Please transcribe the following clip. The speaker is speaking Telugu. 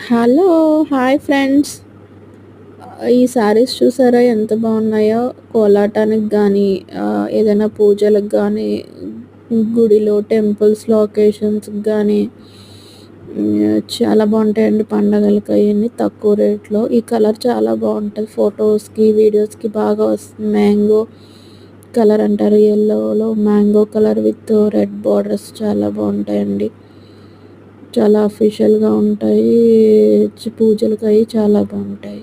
హలో! Hi friends. ఈ శారీస్ చూసారా ఎంత బాగున్నాయో? కోలాటానికి గానీ, ఏదైనా పూజలకు గానీ, గుడిలో, టెంపుల్స్‌లో ఒకేషన్స్‌కి గానీ చాలా బావుంటాయండి పండగలకి అయన్నీ తక్కువ రేట్‌లో. ఈ కలర్ చాలా బావుంటది. ఫోటోస్‌కి, వీడియోస్‌కి బాగా వస్తుంది. మ్యాంగో కలర్ అంటారు. యెల్లోలో mango colour with red borders చాలా బావుంటాయండి. చాలా అఫీషియల్‌గా ఉంటాయి. పూజలకయి చాలా బావుంటాయి.